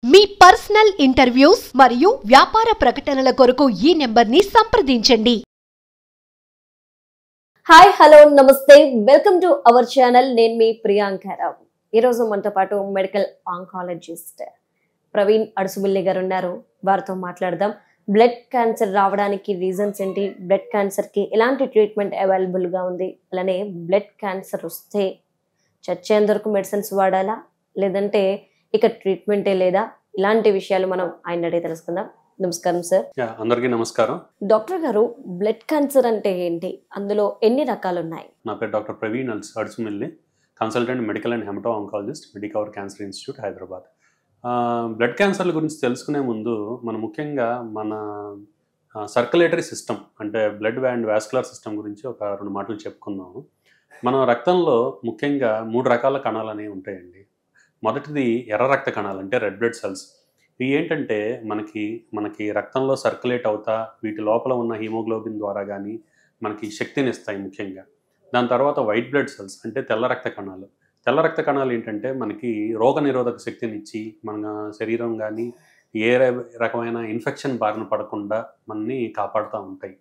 మీ personal interviews మరియు వ్యాపార ప్రకటనల కొరకు ఈ నెంబర్ని సంప్రదించండి. హాయ్ హలో నమస్తే, వెల్కమ్ టు అవర్ ఛానల్. నేను మీ ప్రియాంకారావు. ఈరోజు మనతో పాటు మెడికల్ ఆంకాలజిస్ట్ ప్రవీణ్ అడుసుమిల్లి గారు ఉన్నారు. వారితో మాట్లాడదాం. బ్లడ్ క్యాన్సర్ రావడానికి రీజన్స్ ఏంటి, బ్లడ్ క్యాన్సర్కి ఎలాంటి ట్రీట్మెంట్ అవైలబుల్గా ఉంది, అలానే బ్లడ్ క్యాన్సర్ వస్తే చచ్చేందుకు మెడిసిన్స్ వాడాలా లేదంటే ఇక ట్రీట్మెంటే లేదా, ఇలాంటి విషయాలు మనం ఆయన అడిగి తెలుసుకుందాం. నమస్కారం సార్. అందరికీ నమస్కారం. డాక్టర్ గారు, బ్లడ్ క్యాన్సర్ అంటే ఏంటి, అందులో ఎన్ని రకాలు ఉన్నాయి? నా పేరు doctor Praveen Adusumilli, consultant medical and hemato oncologist, Medicover cancer institute, Hyderabad. Blood క్యాన్సర్ల గురించి తెలుసుకునే ముందు మనం ముఖ్యంగా మన సర్క్యులేటరీ సిస్టమ్ అంటే బ్లడ్ అండ్ వాస్కులర్ సిస్టమ్ గురించి ఒక 2 మాటలు చెప్పుకుందాము. మన రక్తంలో ముఖ్యంగా 3 రకాల కణాలు అనేవి ఉంటాయండి. మొదటిది ఎర్ర రక్త కణాలు అంటే రెడ్ బ్లడ్ సెల్స్. ఇవి ఏంటంటే మనకి రక్తంలో సర్క్యులేట్ అవుతా వీటి లోపల ఉన్న హీమోగ్లోబిన్ ద్వారా కానీ మనకి శక్తిని ఇస్తాయి ముఖ్యంగా. దాని తర్వాత వైట్ బ్లడ్ సెల్స్ అంటే తెల్ల రక్త కణాలు. తెల్ల రక్త కణాలు ఏంటంటే మనకి రోగ నిరోధక శక్తిని ఇచ్చి మన శరీరం కానీ ఏ రకమైన ఇన్ఫెక్షన్ బారిన పడకుండా మనని కాపాడుతూ ఉంటాయి.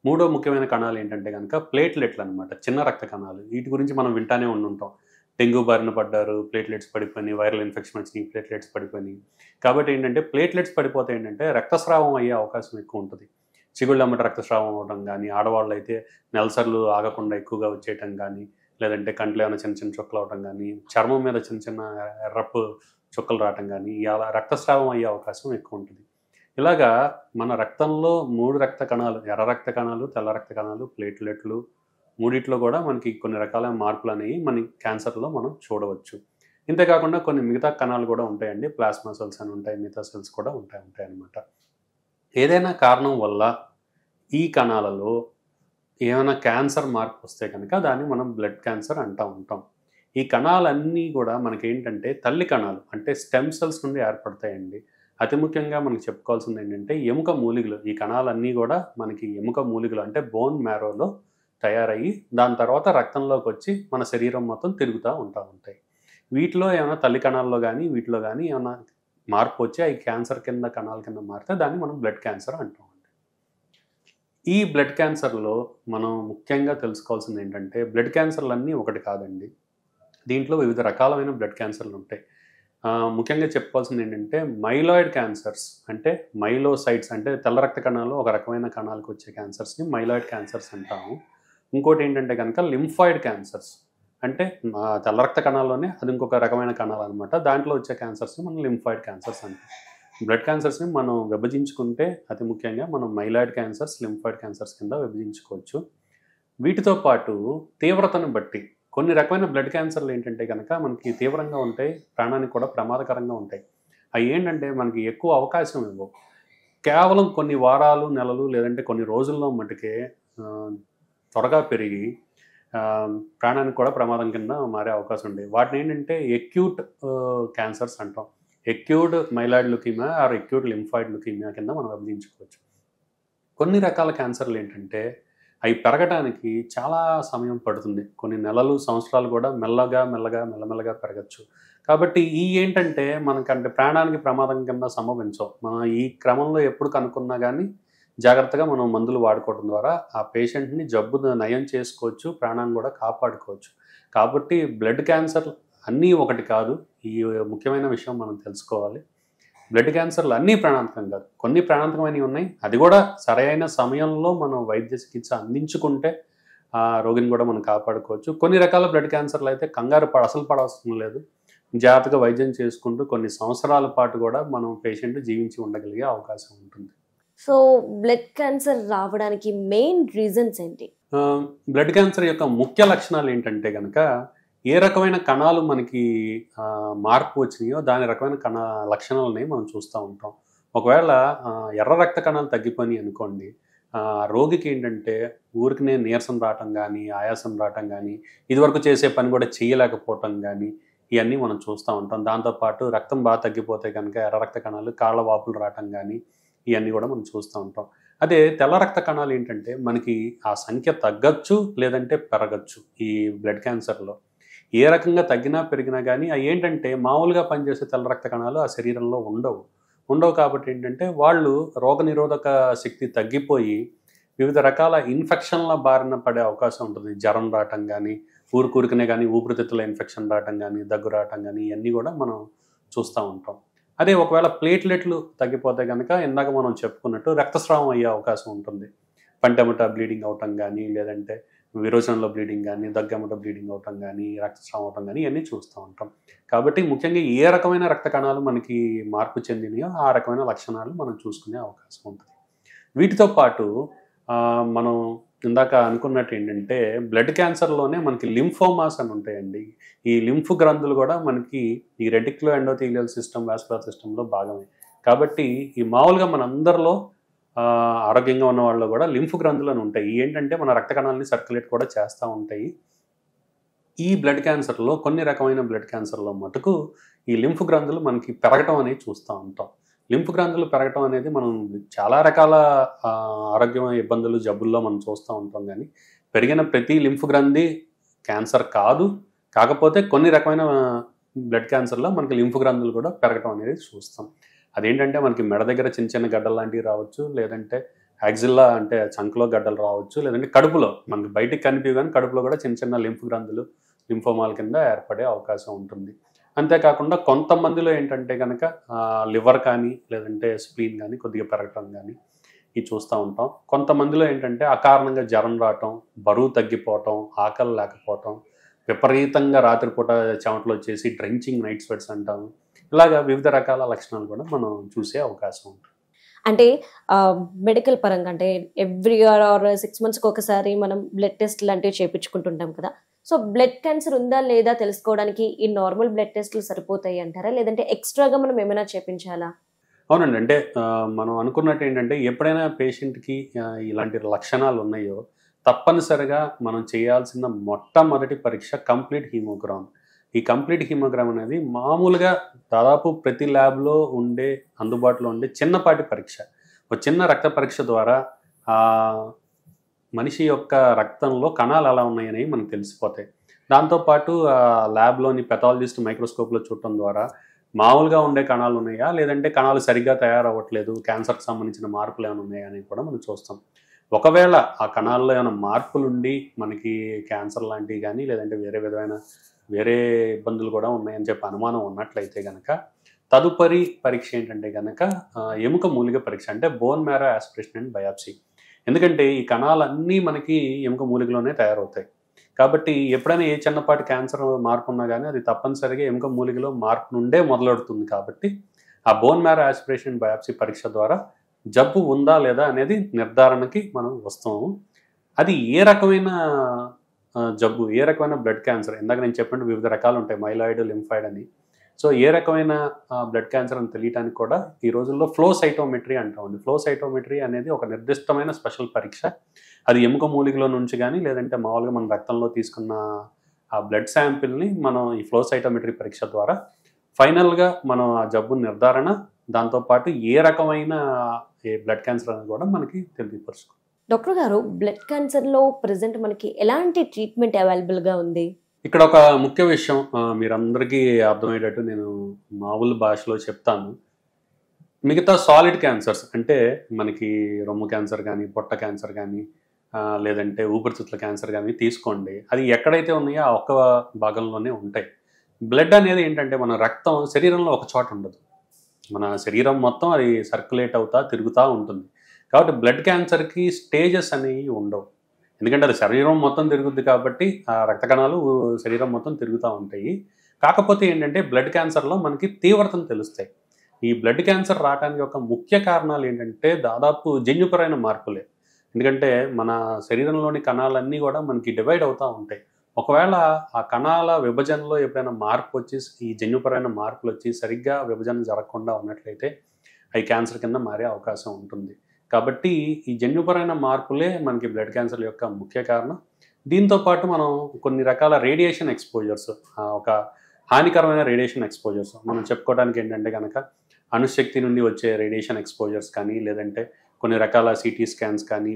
మూడో ముఖ్యమైన కణాలు ఏంటంటే కనుక ప్లేట్లెట్లు అనమాట, చిన్న రక్త కణాలు. వీటి గురించి మనం వింటానే ఉండుంటాం. డెంగ్యూ బారిన పడ్డారు, ప్లేట్లెట్స్ పడిపోయినాయి, వైరల్ ఇన్ఫెక్షన్ వచ్చినాయి, ప్లేట్లెట్స్ పడిపోయినాయి. కాబట్టి ఏంటంటే ప్లేట్లెట్స్ పడిపోతే ఏంటంటే రక్తస్రావం అయ్యే అవకాశం ఎక్కువ ఉంటుంది. చిగుళ్ళమ్మట రక్తస్రావం అవ్వడం కానీ, ఆడవాళ్ళు అయితే నెలసర్లు ఆగకుండా ఎక్కువగా వచ్చేయటం కానీ, లేదంటే కంట్లో ఏమైనా చిన్న చిన్న చుక్కలు అవడం కానీ, చర్మం మీద చిన్న చిన్న ఎర్రపు చుక్కలు రావటం కానీ, ఇలా రక్తస్రావం అయ్యే అవకాశం ఎక్కువ ఉంటుంది. ఇలాగా మన రక్తంలో 3 రక్త కణాలు, ఎర్ర రక్త కణాలు, తెల్ల రక్త కణాలు, ప్లేట్లెట్లు, మూడిట్లో కూడా మనకి కొన్ని రకాల మార్పులు అనేవి మన క్యాన్సర్లో మనం చూడవచ్చు. ఇంతేకాకుండా కొన్ని మిగతా కణాలు కూడా ఉంటాయండి. ప్లాస్మా సెల్స్ అని ఉంటాయి, మిగతా సెల్స్ కూడా ఉంటాయి అన్నమాట. ఏదైనా కారణం వల్ల ఈ కణాలలో ఏమైనా క్యాన్సర్ మార్పు వస్తే కనుక దాన్ని మనం బ్లడ్ క్యాన్సర్ అంటూ ఉంటాం. ఈ కణాలన్నీ కూడా మనకేంటంటే తల్లి కణాలు అంటే స్టెమ్ సెల్స్ నుండి ఏర్పడతాయండి. అతి ముఖ్యంగా మనకి చెప్పుకోవాల్సింది ఏంటంటే ఎముక మూలికలు. ఈ కణాలన్నీ కూడా మనకి ఎముక మూలికలు అంటే బోన్ మ్యారోలో తయారయ్యి దాని తర్వాత రక్తంలోకి వచ్చి మన శరీరం మొత్తం తిరుగుతూ ఉంటాయి. వీటిలో ఏమైనా తల్లి కణాల్లో కానీ వీటిలో కానీ ఏమైనా మార్పు వచ్చి అవి క్యాన్సర్ కింద కణాల కింద మారితే దాన్ని మనం బ్లడ్ క్యాన్సర్ అంటాం. ఈ బ్లడ్ క్యాన్సర్లో మనం ముఖ్యంగా తెలుసుకోవాల్సింది ఏంటంటే బ్లడ్ క్యాన్సర్లు అన్నీ ఒకటి కాదండి. దీంట్లో వివిధ రకాలైన బ్లడ్ క్యాన్సర్లు ఉంటాయి. ముఖ్యంగా చెప్పుకోవాల్సింది ఏంటంటే మైలాయిడ్ క్యాన్సర్స్ అంటే మైలోసైట్స్ అంటే తెల్ల రక్త కణాలు ఒక రకమైన కణాలకు వచ్చే క్యాన్సర్స్ని మైలాయిడ్ క్యాన్సర్స్ అంటాము. ఇంకోటి ఏంటంటే కనుక లింఫాయిడ్ క్యాన్సర్స్ అంటే తెల్ల రక్త కణాల్లోనే అది ఇంకొక రకమైన కణాలు అనమాట. దాంట్లో వచ్చే క్యాన్సర్స్ని మనం లింఫాయిడ్ క్యాన్సర్స్ అంటాం. బ్లడ్ క్యాన్సర్స్ని మనం విభజించుకుంటే అతి ముఖ్యంగా మనం మైలాయిడ్ క్యాన్సర్స్, లింఫాయిడ్ క్యాన్సర్స్ కింద విభజించుకోవచ్చు. వీటితో పాటు తీవ్రతను బట్టి కొన్ని రకమైన బ్లడ్ క్యాన్సర్లు ఏంటంటే కనుక మనకి తీవ్రంగా ఉంటాయి, ప్రాణానికి కూడా ప్రమాదకరంగా ఉంటాయి. అవి ఏంటంటే మనకి ఎక్కువ అవకాశం ఇవ్వవు. కేవలం కొన్ని వారాలు, నెలలు లేదంటే కొన్ని రోజుల్లో మటుకే త్వరగా పెరిగి ప్రాణానికి కూడా ప్రమాదం కింద మారే అవకాశం ఉంది. వాటిని ఏంటంటే ఎక్యూట్ క్యాన్సర్స్ అంటాం. Acute myeloid leukaemia or acute lymphoid leukaemia కింద మనం విభజించుకోవచ్చు. కొన్ని రకాల క్యాన్సర్లు ఏంటంటే అవి పెరగడానికి చాలా సమయం పడుతుంది. కొన్ని నెలలు, సంవత్సరాలు కూడా మెల్లమెల్లగా పెరగచ్చు. కాబట్టి ఈ ఏంటంటే మనకంటే ప్రాణానికి ప్రమాదం కింద సంభవించవు. మనం ఈ క్రమంలో ఎప్పుడు కనుక్కున్నా కానీ జాగ్రత్తగా మనం మందులు వాడుకోవడం ద్వారా ఆ పేషెంట్ని జబ్బును నయం చేసుకోవచ్చు, ప్రాణాన్ని కూడా కాపాడుకోవచ్చు. కాబట్టి బ్లడ్ క్యాన్సర్ అన్నీ ఒకటి కాదు. ఈ ముఖ్యమైన విషయం మనం తెలుసుకోవాలి. బ్లడ్ క్యాన్సర్లు అన్నీ ప్రాణాంతకం కాదు, కొన్ని ప్రాణాంతకమైనవి ఉన్నాయి. అది కూడా సరైన సమయంలో మనం వైద్య చికిత్స అందించుకుంటే ఆ రోగిని కూడా మనం కాపాడుకోవచ్చు. కొన్ని రకాల బ్లడ్ క్యాన్సర్లు అయితే అసలు పడవసరం లేదు. జాగ్రత్తగా వైద్యం చేసుకుంటూ కొన్ని సంవత్సరాల పాటు కూడా మనం పేషెంట్ జీవించి ఉండగలిగే అవకాశం ఉంటుంది. సో బ్లడ్ క్యాన్సర్ రావడానికి మెయిన్ రీజన్స్ ఏంటి? బ్లడ్ క్యాన్సర్ యొక్క ముఖ్య లక్షణాలు ఏంటంటే కనుక ఏ రకమైన కణాలు మనకి మార్పు వచ్చినాయో దాని రకమైన లక్షణాలని మనం చూస్తూ ఉంటాం. ఒకవేళ ఎర్ర రక్త కణాలు తగ్గిపోయినాయి అనుకోండి, రోగికి ఏంటంటే ఊరికినే నీరసం రావటం కానీ, ఆయాసం రావటం కానీ, ఇదివరకు చేసే పని కూడా చేయలేకపోవటం కానీ ఇవన్నీ మనం చూస్తూ ఉంటాం. దాంతోపాటు రక్తం బాగా తగ్గిపోతే కనుక ఎర్ర రక్త కణాలు కాళ్ళ వాపులు రావటం కానీ ఇవన్నీ కూడా మనం చూస్తూ ఉంటాం. అదే తెల్ల రక్త కణాలు ఏంటంటే మనకి ఆ సంఖ్య తగ్గచ్చు లేదంటే పెరగచ్చు. ఈ బ్లడ్ క్యాన్సర్లో ఏ రకంగా తగ్గినా పెరిగినా కానీ అవి ఏంటంటే మామూలుగా పనిచేసే తెల్ల రక్త కణాలు ఆ శరీరంలో ఉండవు కాబట్టి ఏంటంటే వాళ్ళు రోగనిరోధక శక్తి తగ్గిపోయి వివిధ రకాల ఇన్ఫెక్షన్ల బారిన పడే అవకాశం ఉంటుంది. జ్వరం రావటం కానీ, ఊరుకూరికనే కానీ ఊపిరితిత్తుల ఇన్ఫెక్షన్ రావటం కానీ, దగ్గు రావటం కానీ ఇవన్నీ కూడా మనం చూస్తూ ఉంటాం. అదే ఒకవేళ ప్లేట్లెట్లు తగ్గిపోతే కనుక ఇందాక మనం చెప్పుకున్నట్టు రక్తస్రావం అయ్యే అవకాశం ఉంటుంది. పంటెమట బ్లీడింగ్ అవటం కానీ, లేదంటే విరోచనంలో బ్లీడింగ్ కానీ, దగ్గెమట బ్లీడింగ్ అవటం కానీ, రక్తస్రావం అవటం కానీ ఇవన్నీ చూస్తూ ఉంటాం. కాబట్టి ముఖ్యంగా ఏ రకమైన రక్త కణాలు మనకి మార్పు చెందినాయో ఆ రకమైన లక్షణాలు మనం చూసుకునే అవకాశం ఉంటుంది. వీటితో పాటు మనం ఇందాక అనుకున్నట్టు ఏంటంటే బ్లడ్ క్యాన్సర్లోనే మనకి లింఫోమాస్ అని ఉంటాయండి. ఈ లింఫ్ గ్రంథులు కూడా మనకి ఈ రెటిక్యులో ఎండోథీలియల్ సిస్టమ్, వాస్కులర్ సిస్టంలో భాగమే. కాబట్టి ఈ మామూలుగా మనందరిలో ఆరోగ్యంగా ఉన్న వాళ్ళు కూడా లింఫ్ గ్రంథులు అని ఉంటాయి. ఏంటంటే మన రక్త కణాలని సర్క్యులేట్ కూడా చేస్తూ ఉంటాయి. ఈ బ్లడ్ క్యాన్సర్లో కొన్ని రకమైన బ్లడ్ క్యాన్సర్లో మటుకు ఈ లింఫ్ గ్రంథులు మనకి పెరగటం అనేది చూస్తూ ఉంటాం. లింఫ్ గ్రంథులు పెరగటం అనేది మనం చాలా రకాల ఆరోగ్య ఇబ్బందులు, జబ్బుల్లో మనం చూస్తూ ఉంటాం. కానీ పెరిగిన ప్రతి లింఫ్ గ్రంథి క్యాన్సర్ కాదు. కాకపోతే కొన్ని రకమైన బ్లడ్ క్యాన్సర్లో మనకి లింఫ్ గ్రంథులు కూడా పెరగటం అనేది చూస్తాం. అదేంటంటే మనకి మెడ దగ్గర చిన్న చిన్న గడ్డలు లాంటివి రావచ్చు, లేదంటే యాక్సిల్లా అంటే చంకలో గడ్డలు రావచ్చు, లేదంటే కడుపులో మనకి బయటికి కనిపించవు కానీ కడుపులో కూడా చిన్న చిన్న లింఫ్ గ్రంథులు లింఫోమాల కింద ఏర్పడే అవకాశం ఉంటుంది. అంతేకాకుండా కొంతమందిలో ఏంటంటే కనుక లివర్ కానీ లేదంటే స్ప్లీన్ కానీ కొద్దిగా పెరగటం కానీ ఇది చూస్తూ ఉంటాం. కొంతమందిలో ఏంటంటే అకారణంగా జ్వరం రావటం, బరువు తగ్గిపోవటం, ఆకలి లేకపోవటం, విపరీతంగా రాత్రిపూట చెమటలు వచ్చేసి డ్రెంచింగ్ నైట్ స్వెట్స్ అంటాం. ఇలాగా వివిధ రకాల లక్షణాలు కూడా మనం చూసే అవకాశం ఉంటుంది. అంటే మెడికల్ పరంగా అంటే ఎవ్రీ ఇయర్ ఆర్ 6 monthsకి ఒకసారి మనం బ్లడ్ టెస్ట్ లాంటివి చేయించుకుంటుంటాం కదా. సో బ్లడ్ క్యాన్సర్ ఉందా లేదా తెలుసుకోవడానికి ఈ నార్మల్ బ్లడ్ టెస్ట్లు సరిపోతాయి అంటారా, లేదంటే ఎక్స్ట్రాగా మనం ఏమైనా చేయించాలా? అవునండి. అంటే మనం అనుకున్నట్టు ఏంటంటే ఎప్పుడైనా పేషెంట్కి ఇలాంటి లక్షణాలు ఉన్నాయో తప్పనిసరిగా మనం చేయాల్సిన మొట్టమొదటి పరీక్ష కంప్లీట్ హీమోగ్రామ్. ఈ కంప్లీట్ హీమోగ్రామ్ అనేది మామూలుగా దాదాపు ప్రతి ల్యాబ్లో ఉండే అందుబాటులో ఉండే చిన్నపాటి పరీక్ష. ఒక చిన్న రక్త పరీక్ష ద్వారా మనిషి యొక్క రక్తంలో కణాలు ఎలా ఉన్నాయని మనకు తెలిసిపోతాయి. దాంతోపాటు ల్యాబ్లోని పెథాలజిస్ట్ మైక్రోస్కోప్లో చూడటం ద్వారా మామూలుగా ఉండే కణాలు ఉన్నాయా, లేదంటే కణాలు సరిగ్గా తయారవ్వట్లేదు, క్యాన్సర్కి సంబంధించిన మార్పులు ఏమైనా ఉన్నాయా అని కూడా మనం చూస్తాం. ఒకవేళ ఆ కణాల్లో ఏమైనా మార్పులుండి మనకి క్యాన్సర్ లాంటివి కానీ లేదంటే వేరే ఇబ్బందులు కూడా ఉన్నాయని చెప్పి అనుమానం ఉన్నట్లయితే కనుక తదుపరి పరీక్ష ఏంటంటే కనుక ఎముక మూలిక పరీక్ష, అంటే bone marrow aspiration and biopsy. ఎందుకంటే ఈ కణాలన్నీ మనకి ఎముక మూలికలోనే తయారవుతాయి. కాబట్టి ఎప్పుడైనా ఏ చిన్నపాటి క్యాన్సర్ మార్పు ఉన్నా కానీ అది తప్పనిసరిగా ఎముక మూలికలో మార్పు నుండే మొదలెడుతుంది. కాబట్టి ఆ bone marrow aspiration and biopsy పరీక్ష ద్వారా జబ్బు ఉందా లేదా అనేది నిర్ధారణకి మనం వస్తాము. అది ఏ రకమైన జబ్బు, ఏ రకమైన బ్లడ్ క్యాన్సర్, ఇందాక నేను చెప్పినట్టు వివిధ రకాలు ఉంటాయి, మైలాయిడ్, లింఫాయిడ్ అని. సో ఏ రకమైన బ్లడ్ క్యాన్సర్ అని తెలియటానికి కూడా ఈ రోజుల్లో ఫ్లో సైటోమెట్రీ అంటామండి. ఫ్లో సైటోమెట్రీ అనేది ఒక నిర్దిష్టమైన స్పెషల్ పరీక్ష. అది ఎముక మూలికలో నుంచి కానీ లేదంటే మామూలుగా మన రక్తంలో తీసుకున్న ఆ బ్లడ్ శాంపిల్ని మనం ఈ ఫ్లో సైటోమెట్రీ పరీక్ష ద్వారా ఫైనల్గా మనం ఆ జబ్బు నిర్ధారణ, దాంతోపాటు ఏ రకమైన బ్లడ్ క్యాన్సర్ అనేది కూడా మనకి తెలియపరుచుకోవాలి. డాక్టర్ గారు, బ్లడ్ క్యాన్సర్లో ప్రజెంట్ మనకి ఎలాంటి ట్రీట్మెంట్ అవైలబుల్గా ఉంది? ఇక్కడ ఒక ముఖ్య విషయం మీరందరికీ అర్థమయ్యేటట్టు నేను మామూలు భాషలో చెప్తాను. మిగతా సాలిడ్ క్యాన్సర్స్ అంటే మనకి రొమ్ము క్యాన్సర్ కానీ, పొట్ట క్యాన్సర్ కానీ, లేదంటే ఊపిరితిత్తుల క్యాన్సర్ కానీ తీసుకోండి, అది ఎక్కడైతే ఉన్నాయో ఆ ఒక్క భాగంలోనే ఉంటాయి. బ్లడ్ అనేది ఏంటంటే మన రక్తం శరీరంలో ఒక చోట ఉండదు, మన శరీరం మొత్తం అది సర్క్యులేట్ అవుతా తిరుగుతూ ఉంటుంది. కాబట్టి బ్లడ్ క్యాన్సర్కి స్టేజెస్ అనేవి ఉండవు. ఎందుకంటే అది శరీరం మొత్తం తిరుగుద్ది కాబట్టి ఆ రక్త కణాలు శరీరం మొత్తం తిరుగుతూ ఉంటాయి. కాకపోతే ఏంటంటే బ్లడ్ క్యాన్సర్లో మనకి తీవ్రతను తెలుస్తాయి. ఈ బ్లడ్ క్యాన్సర్ రావడానికి ఒక ముఖ్య కారణాలు ఏంటంటే దాదాపు జన్యుపరమైన మార్పులే. ఎందుకంటే మన శరీరంలోని కణాలన్నీ కూడా మనకి డివైడ్ అవుతూ ఉంటాయి. ఒకవేళ ఆ కణాల విభజనలో ఎప్పుడైనా మార్పు వచ్చి ఈ జన్యుపరమైన మార్పులు వచ్చి సరిగ్గా విభజన జరగకుండా ఉన్నట్లయితే అవి క్యాన్సర్ కింద మారే అవకాశం ఉంటుంది. కాబట్టి ఈ జన్యుపరమైన మార్పులే మనకి బ్లడ్ క్యాన్సర్ యొక్క ముఖ్య కారణం. దీంతోపాటు మనం కొన్ని రకాల రేడియేషన్ ఎక్స్పోజర్స్, ఒక హానికరమైన రేడియేషన్ ఎక్స్పోజర్స్ మనం చెప్పుకోవడానికి ఏంటంటే కనుక అణుశక్తి నుండి వచ్చే రేడియేషన్ ఎక్స్పోజర్స్ కానీ, లేదంటే కొన్ని రకాల సిటీ స్కాన్స్ కానీ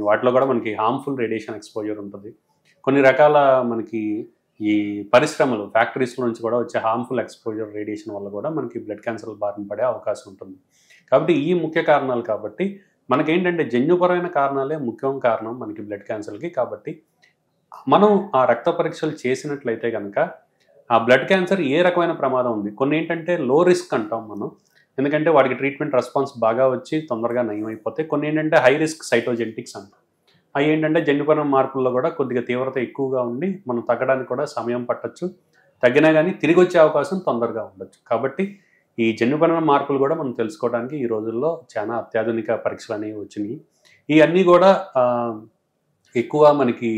వాటిలో కూడా మనకి హార్మ్ఫుల్ రేడియేషన్ ఎక్స్పోజర్ ఉంటుంది. కొన్ని రకాల మనకి ఈ పరిశ్రమలు ఫ్యాక్టరీస్లో నుంచి కూడా వచ్చే హార్మ్ఫుల్ ఎక్స్పోజర్ రేడియేషన్ వల్ల కూడా మనకి బ్లడ్ క్యాన్సర్ బారిన పడే అవకాశం ఉంటుంది. కాబట్టి ఈ ముఖ్య కారణాలు కాబట్టి మనకేంటంటే జన్యుపరమైన కారణాలే ముఖ్యం కారణం మనకి బ్లడ్ క్యాన్సర్కి. కాబట్టి మనం ఆ రక్త పరీక్షలు చేసినట్లయితే కనుక ఆ బ్లడ్ క్యాన్సర్ ఏ రకమైన ప్రమాదం ఉంది, కొన్ని ఏంటంటే లో రిస్క్ అంటాం మనం, ఎందుకంటే వాడికి ట్రీట్మెంట్ రెస్పాన్స్ బాగా వచ్చి తొందరగా నయం అయిపోతే. కొన్ని ఏంటంటే హై రిస్క్ సైటోజెనెటిక్స్ అంటాం, అవి ఏంటంటే జన్యుపరమైన మార్పుల్లో కూడా కొద్దిగా తీవ్రత ఎక్కువగా ఉండి మనం తగ్గడానికి కూడా సమయం పట్టచ్చు, తగ్గినా కానీ తిరిగి వచ్చే అవకాశం తొందరగా ఉండొచ్చు. కాబట్టి ఈ జన్యుపరమైన మార్పులు కూడా మనం తెలుసుకోవడానికి ఈ రోజుల్లో చాలా అత్యాధునిక పరీక్షలు అనేవి వచ్చినాయి. ఇవన్నీ కూడా ఎక్కువ మనకి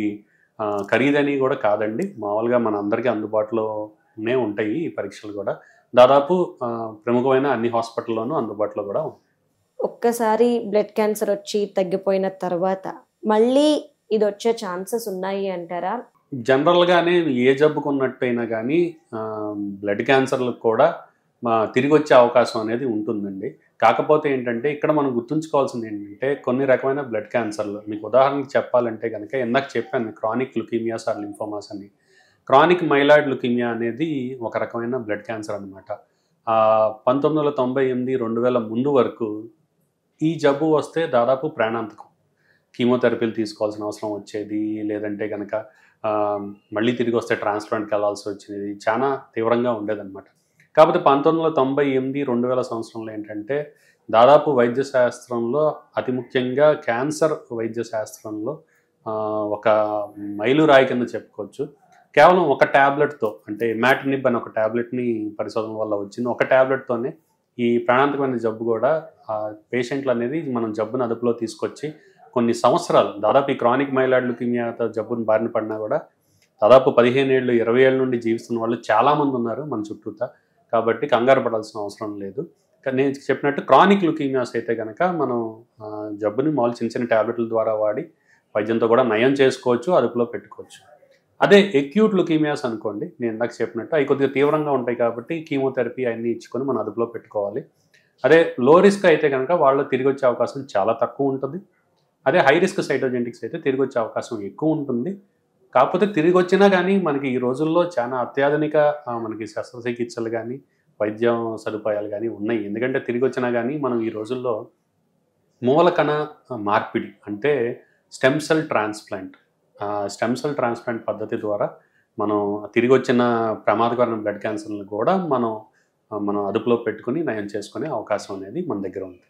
ఖరీదని కూడా కాదండి, మామూలుగా మన అందరికీ అందుబాటులోనే ఉంటాయి ఈ పరీక్షలు కూడా. దాదాపు ప్రముఖమైన అన్ని హాస్పిటల్లోనూ అందుబాటులో కూడా ఉంది. ఒక్కసారి బ్లడ్ క్యాన్సర్ వచ్చి తగ్గిపోయిన తర్వాత మళ్ళీ ఇది వచ్చే ఛాన్సెస్ ఉన్నాయి అంటారా? జనరల్గానే ఏ జబ్బుకున్నట్టయినా కానీ బ్లడ్ క్యాన్సర్లకు కూడా తిరిగి వచ్చే అవకాశం అనేది ఉంటుందండి. కాకపోతే ఏంటంటే ఇక్కడ మనం గుర్తుంచుకోవాల్సింది ఏంటంటే కొన్ని రకమైన బ్లడ్ క్యాన్సర్లు, మీకు ఉదాహరణకి చెప్పాలంటే కనుక ఇందాక చెప్పాను క్రానిక్ లుకీమియాస్ ఆర్ లింఫోమాస్ అని. క్రానిక్ మైలాయిడ్ లుకీమియా అనేది ఒక రకమైన బ్లడ్ క్యాన్సర్ అనమాట. 1998, 2000 ముందు వరకు ఈ జబ్బు వస్తే దాదాపు ప్రాణాంతకం, కీమోథెరపీలు తీసుకోవాల్సిన అవసరం వచ్చేది, లేదంటే కనుక మళ్ళీ తిరిగి వస్తే ట్రాన్స్ప్లాంట్కి వెళ్ళాల్సి వచ్చేది, చాలా తీవ్రంగా ఉండేదన్నమాట. కాకపోతే 1998, 2000 సంవత్సరంలో ఏంటంటే దాదాపు వైద్య శాస్త్రంలో అతి ముఖ్యంగా క్యాన్సర్ వైద్య శాస్త్రంలో ఒక మైలురాయి కింద చెప్పుకోవచ్చు. కేవలం ఒక ట్యాబ్లెట్తో, అంటే ఇమాటినిబ్ అని ఒక ట్యాబ్లెట్ని పరిశోధన వల్ల వచ్చింది, ఒక ట్యాబ్లెట్తోనే ఈ ప్రాణాంతకమైన జబ్బు కూడా పేషెంట్లు అనేది మనం జబ్బును అదుపులో తీసుకొచ్చి కొన్ని సంవత్సరాలు, దాదాపు ఈ క్రానిక్ మైలాయిడ్ లుకీమియాతో జబ్బును బారిన పడినా కూడా దాదాపు 15 ఏళ్ళు 20 ఏళ్ళ నుండి జీవిస్తున్న వాళ్ళు చాలామంది ఉన్నారు మన చుట్టూతా. కాబట్టి కంగారు పడాల్సిన అవసరం లేదు. నేను చెప్పినట్టు క్రానిక్ లుకీమియాస్ అయితే కనుక మనం జబ్బుని మామూలు చిన్న చిన్న ట్యాబ్లెట్ల ద్వారా వాడి వైద్యంతో కూడా నయం చేసుకోవచ్చు, అదుపులో పెట్టుకోవచ్చు. అదే ఎక్యూట్ లుకీమియాస్ అనుకోండి, నేను ఇందాక చెప్పినట్టు అవి కొద్దిగా తీవ్రంగా ఉంటాయి కాబట్టి కీమోథెరపీ అన్నీ ఇచ్చుకొని మనం అదుపులో పెట్టుకోవాలి. అదే లో రిస్క్ అయితే కనుక వాళ్ళు తిరిగి వచ్చే అవకాశం చాలా తక్కువ ఉంటుంది. అదే హై రిస్క్ సైటోజెనెటిక్స్ అయితే తిరిగి వచ్చే అవకాశం ఎక్కువ ఉంటుంది. కాకపోతే తిరిగి వచ్చినా కానీ మనకి ఈ రోజుల్లో చాలా అత్యాధునిక మనకి శస్త్రచికిత్సలు కానీ వైద్యం సదుపాయాలు కానీ ఉన్నాయి. ఎందుకంటే తిరిగి వచ్చినా కానీ మనం ఈ రోజుల్లో మూలకణ మార్పిడి అంటే స్టెమ్ సెల్ ట్రాన్స్ప్లాంట్ పద్ధతి ద్వారా మనం తిరిగి వచ్చిన ప్రమాదకరమైన బ్లడ్ క్యాన్సర్లను కూడా మనం అదుపులో పెట్టుకుని నయం చేసుకునే అవకాశం అనేది మన దగ్గర ఉంది.